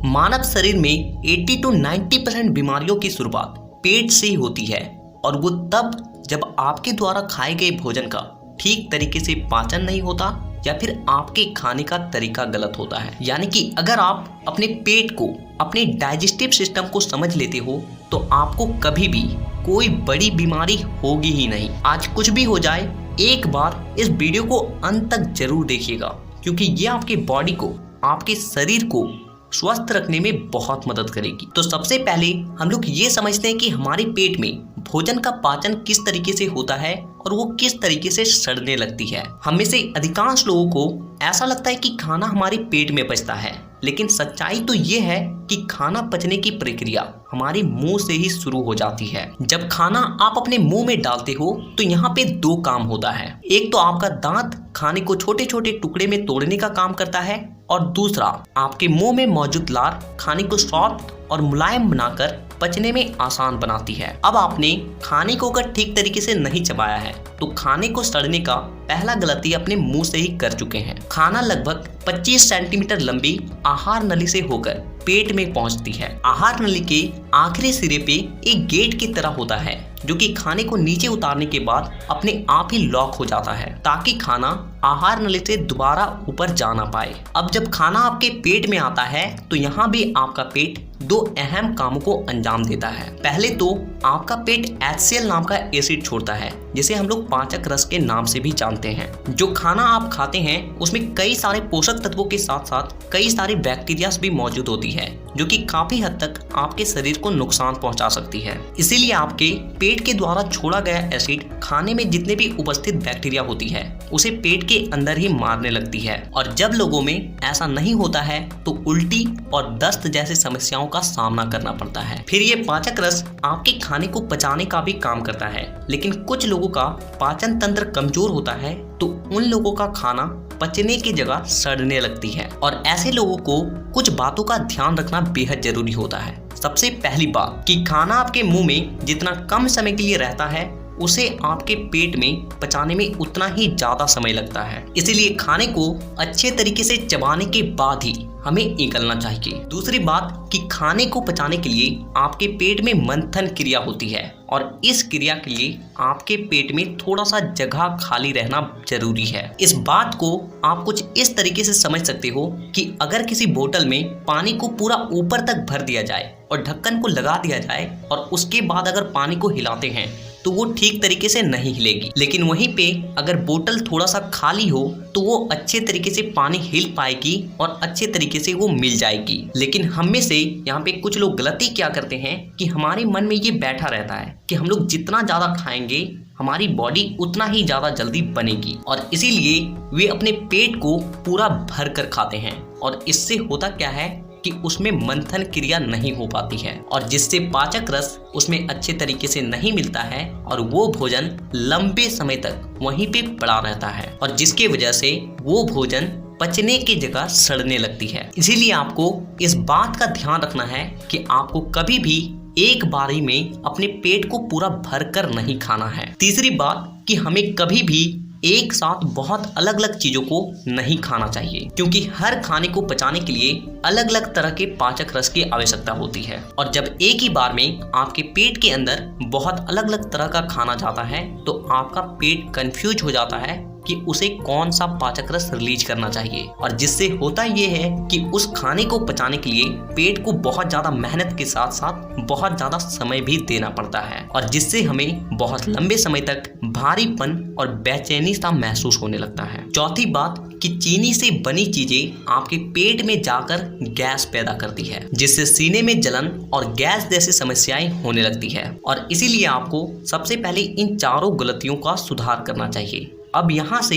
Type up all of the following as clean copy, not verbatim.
मानव शरीर में 80 to 90% बीमारियों की शुरुआत पेट से ही होती है और वो तब जब आपके द्वारा खाए गए भोजन का ठीक तरीके से पाचन नहीं होता या फिर आपके खाने का तरीका गलत होता है। यानी कि अगर आप अपने पेट को, अपने डाइजेस्टिव सिस्टम को समझ लेते हो तो आपको कभी भी कोई बड़ी बीमारी होगी ही नहीं। आज कुछ भी हो जाए, एक बार इस वीडियो को अंत तक जरूर देखिएगा क्योंकि ये आपके बॉडी को, आपके शरीर को स्वस्थ रखने में बहुत मदद करेगी। तो सबसे पहले हम लोग ये समझते हैं कि हमारे पेट में भोजन का पाचन किस तरीके से होता है और वो किस तरीके से सड़ने लगती है। हम में से अधिकांश लोगों को ऐसा लगता है कि खाना हमारे पेट में पचता है, लेकिन सच्चाई तो ये है कि खाना पचने की प्रक्रिया हमारे मुंह से ही शुरू हो जाती है। जब खाना आप अपने मुंह में डालते हो तो यहाँ पे दो काम होता है। एक तो आपका दांत खाने को छोटे छोटे टुकड़े में तोड़ने का काम करता है और दूसरा आपके मुंह में मौजूद लार खाने को सॉफ्ट और मुलायम बनाकर पचने में आसान बनाती है। अब आपने खाने को अगर ठीक तरीके से नहीं चबाया है तो खाने को सड़ने का पहला गलती अपने मुंह से ही कर चुके हैं। खाना लगभग 25 सेंटीमीटर लंबी आहार नली से होकर पेट में पहुंचती है। आहार नली के आखिरी सिरे पे एक गेट की तरह होता है जो कि खाने को नीचे उतारने के बाद अपने आप ही लॉक हो जाता है ताकि खाना आहार नली से दोबारा ऊपर जा ना पाए। अब जब खाना आपके पेट में आता है तो यहाँ भी आपका पेट दो अहम कामों को अंजाम देता है। पहले तो आपका पेट HCl नाम का एसिड छोड़ता है जिसे हम लोग पाचक रस के नाम से भी जानते हैं। जो खाना आप खाते हैं उसमें कई सारे पोषक तत्वों के साथ साथ कई सारी बैक्टीरियाज भी मौजूद होती है जो कि काफी हद तक आपके शरीर को नुकसान पहुंचा सकती है। इसीलिए आपके पेट के द्वारा छोड़ा गया एसिड खाने में जितने भी उपस्थित बैक्टीरिया होती है उसे पेट के अंदर ही मारने लगती है। और जब लोगों में ऐसा नहीं होता है तो उल्टी और दस्त जैसी समस्याओं का सामना करना पड़ता है। फिर ये पाचक रस आपके खाने को पचाने का भी काम करता है, लेकिन कुछ लोगों का पाचन तंत्र कमजोर होता है तो उन लोगों का खाना पचने की जगह सड़ने लगती है। और ऐसे लोगों को कुछ बातों का ध्यान रखना बेहद जरूरी होता है। सबसे पहली बात कि खाना आपके मुंह में जितना कम समय के लिए रहता है उसे आपके पेट में पचाने में उतना ही ज्यादा समय लगता है। इसीलिए खाने को अच्छे तरीके से चबाने के बाद ही हमें निगलना चाहिए। दूसरी बात कि खाने को पचाने के लिए आपके पेट में मंथन क्रिया होती है और इस क्रिया के लिए आपके पेट में थोड़ा सा जगह खाली रहना जरूरी है। इस बात को आप कुछ इस तरीके से समझ सकते हो कि अगर किसी बोतल में पानी को पूरा ऊपर तक भर दिया जाए और ढक्कन को लगा दिया जाए और उसके बाद अगर पानी को हिलाते हैं तो वो ठीक तरीके से नहीं हिलेगी, लेकिन वहीं पे अगर बोतल थोड़ा सा खाली हो तो वो अच्छे तरीके से पानी हिल पाएगी और अच्छे तरीके से वो मिल जाएगी। लेकिन हम में से यहाँ पे कुछ लोग गलती क्या करते हैं कि हमारे मन में ये बैठा रहता है कि हम लोग जितना ज़्यादा खाएंगे हमारी बॉडी उतना ही ज़्यादा जल्दी बनेगी और इसीलिए वे अपने पेट को पूरा भर कर खाते हैं और इससे होता क्या है कि उसमें मंथन क्रिया नहीं हो पाती है और जिससे पाचक रस उसमें अच्छे तरीके से नहीं मिलता है और वो भोजन लंबे समय तक वहीं पे पड़ा रहता है और जिसके वजह से वो भोजन पचने की जगह सड़ने लगती है। इसीलिए आपको इस बात का ध्यान रखना है कि आपको कभी भी एक बारी में अपने पेट को पूरा भर कर नहीं खाना है। तीसरी बात कि हमें कभी भी एक साथ बहुत अलग अलग चीजों को नहीं खाना चाहिए क्योंकि हर खाने को पचाने के लिए अलग अलग तरह के पाचक रस की आवश्यकता होती है और जब एक ही बार में आपके पेट के अंदर बहुत अलग अलग तरह का खाना जाता है तो आपका पेट कंफ्यूज हो जाता है कि उसे कौन सा पाचक रस रिलीज करना चाहिए और जिससे होता ये है कि उस खाने को पचाने के लिए पेट को बहुत ज्यादा मेहनत के साथ साथ बहुत ज्यादा समय भी देना पड़ता है और जिससे हमें बहुत लंबे समय तक भारीपन और बेचैनी सा महसूस होने लगता है। चौथी बात कि चीनी से बनी चीजें आपके पेट में जाकर गैस पैदा करती है जिससे सीने में जलन और गैस जैसी समस्याएं होने लगती है और इसीलिए आपको सबसे पहले इन चारों गलतियों का सुधार करना चाहिए। अब यहाँ से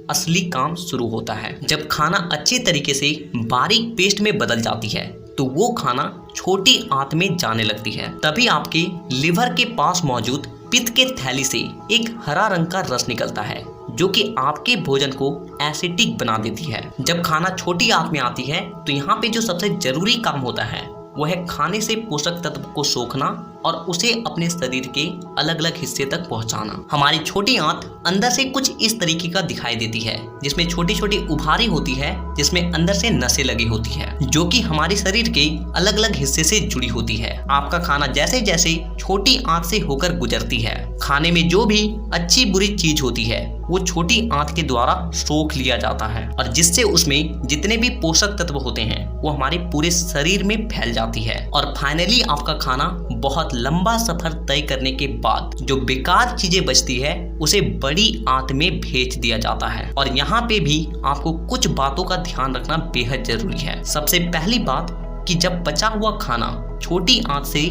असली काम शुरू होता है। जब खाना अच्छे तरीके से बारीक पेस्ट में बदल जाती है तो वो खाना छोटी आंत में जाने लगती है। तभी आपके लिवर के पास मौजूद पित्त के थैली से एक हरा रंग का रस निकलता है जो कि आपके भोजन को एसिडिक बना देती है। जब खाना छोटी आंत में आती है तो यहाँ पे जो सबसे जरूरी काम होता है वो है खाने से पोषक तत्व को सोखना और उसे अपने शरीर के अलग अलग हिस्से तक पहुंचाना। हमारी छोटी आंत अंदर से कुछ इस तरीके का दिखाई देती है, जिसमें छोटी छोटी उभारी होती है, जिसमें अंदर से नसें लगी होती है, जो कि हमारे शरीर के अलग अलग हिस्से से जुड़ी होती है। आपका खाना जैसे जैसे छोटी आंत से होकर गुजरती है, खाने में जो भी अच्छी बुरी चीज होती है वो छोटी आंत के द्वारा सोख लिया जाता है, और जिससे उसमें जितने भी पोषक तत्व होते हैं वो हमारे पूरे शरीर में फैल जाती है। और फाइनली आपका खाना बहुत लंबा सफर तय करने के बाद जो बेकार चीजें बचती है उसे बड़ी आंत में भेज दिया जाता है। और यहाँ पे भी आपको कुछ बातों का ध्यान रखना बेहद जरूरी है। सबसे पहली बात कि जब बचा हुआ खाना छोटी आंत से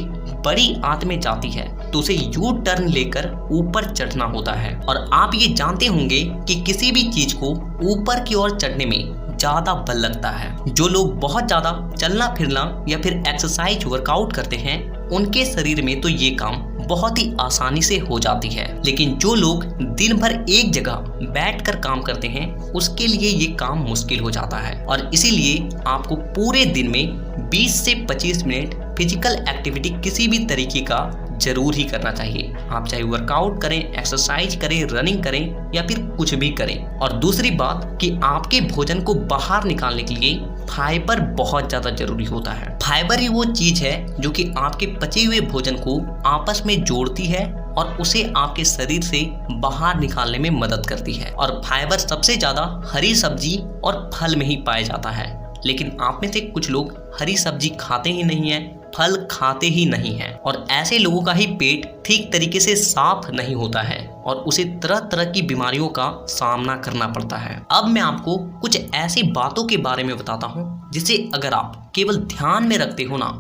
बड़ी आंत में जाती है तो उसे यू टर्न लेकर ऊपर चढ़ना होता है। और आप ये जानते होंगे कि किसी भी चीज को ऊपर की ओर चढ़ने में ज्यादा बल लगता है। जो लोग बहुत ज्यादा चलना फिरना या फिर एक्सरसाइज वर्कआउट करते हैं उनके शरीर में तो ये काम बहुत ही आसानी से हो जाती है, लेकिन जो लोग दिन भर एक जगह बैठकर काम करते हैं उसके लिए ये काम मुश्किल हो जाता है। और इसीलिए आपको पूरे दिन में 20 से 25 मिनट फिजिकल एक्टिविटी किसी भी तरीके का जरूर ही करना चाहिए। आप चाहे वर्कआउट करें, एक्सरसाइज करें, रनिंग करें या फिर कुछ भी करें। और दूसरी बात कि आपके भोजन को बाहर निकालने के लिए फाइबर बहुत ज्यादा जरूरी होता है। फाइबर ही वो चीज है जो कि आपके पचे हुए भोजन को आपस में जोड़ती है और उसे आपके शरीर से बाहर निकालने में मदद करती है। और फाइबर सबसे ज्यादा हरी सब्जी और फल में ही पाया जाता है, लेकिन आप में से कुछ लोग हरी सब्जी खाते ही नहीं है, फल खाते ही नहीं है, और ऐसे लोगों का ही पेट ठीक तरीके से साफ नहीं होता है और उसे तरह तरह की बीमारियों का सामना करना पड़ता है। अब मैं आपको कुछ ऐसी बातों के बारे में बताता हूँ जिसे अगर आप केवल ध्यान में रखते हो ना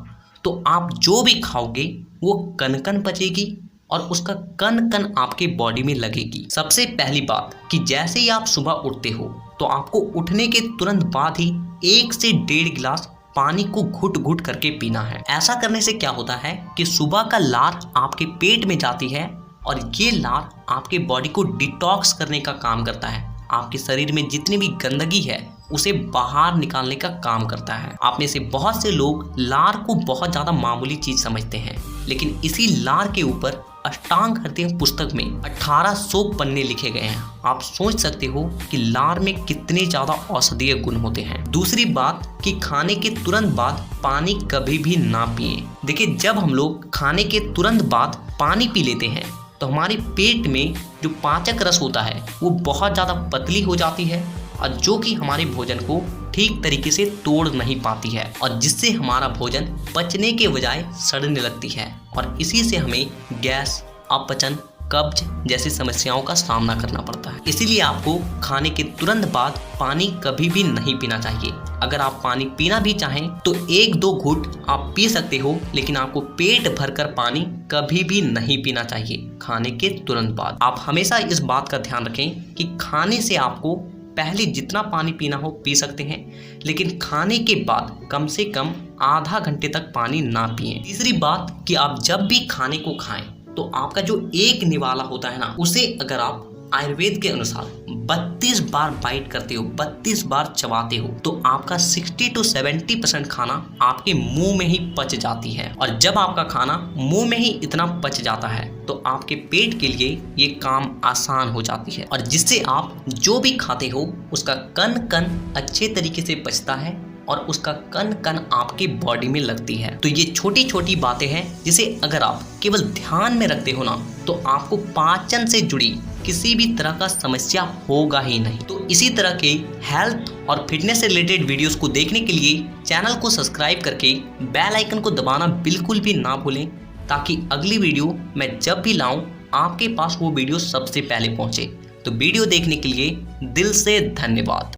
तो आप जो भी खाओगे वो कन कन पचेगी और उसका कन कन आपके बॉडी में लगेगी। सबसे पहली बात कि जैसे ही आप सुबह उठते हो तो आपको उठने के तुरंत बाद ही 1 से 1.5 गिलास पानी को घुट घुट करके पीना है। ऐसा करने से क्या होता है कि सुबह का लार आपके पेट में जाती है और ये लार आपके बॉडी को डिटॉक्स करने का काम करता है। आपके शरीर में जितनी भी गंदगी है उसे बाहर निकालने का काम करता है। आप में से बहुत से लोग लार को बहुत ज़्यादा मामूली चीज़ समझते हैं, लेकिन इसी लार के ऊपर अष्टांग हृदय पुस्तक में 1800 पन्ने लिखे गए हैं। आप सोच सकते हो कि लार में कितने ज्यादा औषधीय गुण होते हैं। दूसरी बात कि खाने के तुरंत बाद पानी कभी भी ना पिए। देखिए, जब हम लोग खाने के तुरंत बाद पानी पी लेते हैं तो हमारे पेट में जो पाचक रस होता है वो बहुत ज़्यादा पतली हो जाती है, और जो कि हमारे भोजन को ठीक तरीके से तोड़ नहीं पाती है, और जिससे हमारा भोजन पचने के बजाय सड़ने लगती है, और इसी से हमें गैस, अपचन, कब्ज जैसी समस्याओं का सामना करना पड़ता है। इसीलिए आपको खाने के तुरंत बाद पानी कभी भी नहीं पीना चाहिए। अगर आप पानी पीना भी चाहें तो 1-2 घूंट आप पी सकते हो, लेकिन आपको पेट भरकर पानी कभी भी नहीं पीना चाहिए खाने के तुरंत बाद। आप हमेशा इस बात का ध्यान रखें कि खाने से आपको पहले जितना पानी पीना हो पी सकते हैं, लेकिन खाने के बाद कम से कम आधा घंटे तक पानी ना पिएं। तीसरी बात कि आप जब भी खाने को खाएं तो आपका जो एक निवाला होता है ना, उसे अगर आप आयुर्वेद के अनुसार 32 बार बाइट करते हो, 32 बार चबाते हो, तो आपका 60 to 70% खाना आपके मुंह में ही पच जाती है। और जब आपका खाना मुंह में ही इतना पच जाता है तो आपके पेट के लिए ये काम आसान हो जाती है, और जिससे आप जो भी खाते हो उसका कण कण अच्छे तरीके से पचता है और उसका कण कण आपके बॉडी में लगती है। तो ये छोटी छोटी बातें हैं जिसे अगर आप केवल ध्यान में रखते हो ना तो आपको पाचन से जुड़ी किसी भी तरह का समस्या होगा ही नहीं। तो इसी तरह के हेल्थ और फिटनेस से रिलेटेड वीडियोस को देखने के लिए चैनल को सब्सक्राइब करके बेल आइकन को दबाना बिल्कुल भी ना भूलें, ताकि अगली वीडियो मैं जब भी लाऊं आपके पास वो वीडियो सबसे पहले पहुंचे। तो वीडियो देखने के लिए दिल से धन्यवाद।